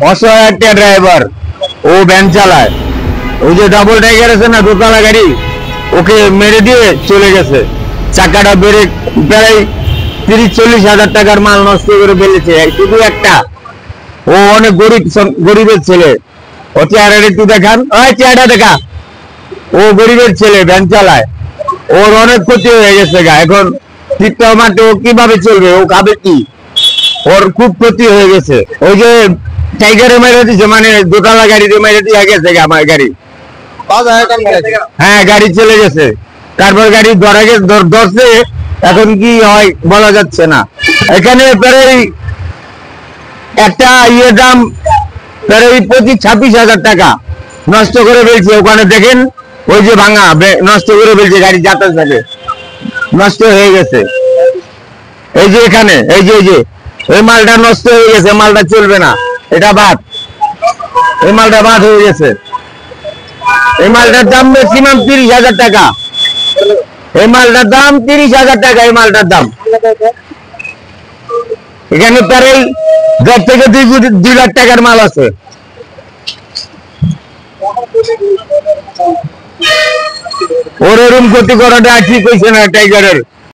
অসহায় একটা ড্রাইভার, ও ভ্যান চালায়, ওই যে ডাবল টাইগার আছে না দোতলা গাড়ি, ওকে মেরে দিয়ে চলে গেছে। চাকাটা বেড়ে প্রায় 30-40 হাজার টাকার মাল নষ্ট করে ফেলেছে শুধু একটা। ও অনেক গরিবের ছেলে। ও চেহারাটা একটু দেখান, ওই চেহারা দেখা। ও গরিবের ছেলে, ভ্যান চালায়, ওর অনেক ক্ষতি হয়ে গেছে গা। এখন ঠিকঠাক মাঠে ও কিভাবে চলবে, ও খাবে কি? ওর খুব ক্ষতি হয়ে গেছে। ওই যে টাইগারে মেরে দিচ্ছে, মানে দোতলা গাড়িতে মেরে দিয়ে গেছে আমার গাড়ি। হ্যাঁ, গাড়ি চলে গেছে। তারপর গাড়ি ধরছে, এখন কি হয় বলা যাচ্ছে না। এখানে প্রায় একটা ইয়ের দাম প্রায় 25-26 হাজার টাকা নষ্ট করে ফেলছে। ওখানে দেখেন ওই যে ভাঙা নষ্ট করে ফেলছে, গাড়ি যাতায়াত থাকে নষ্ট হয়ে গেছে। এই যে এখানে এই যে এই মালটা নষ্ট হয়ে গেছে, মালটা চলবে না, এটা বাদ, এই মালটা বাদ হয়ে গেছে। এই মালটার দাম ম্যাক্সিমাম 30 হাজার টাকা। এই মালটার দাম 30 হাজার টাকা। এই মালটার দাম এখানে প্রায় 10 থেকে 2 লাখ টাকার মাল আছে। ওর এরকম ক্ষতি করাটা ঠিক হয়েছে না টাইগারের।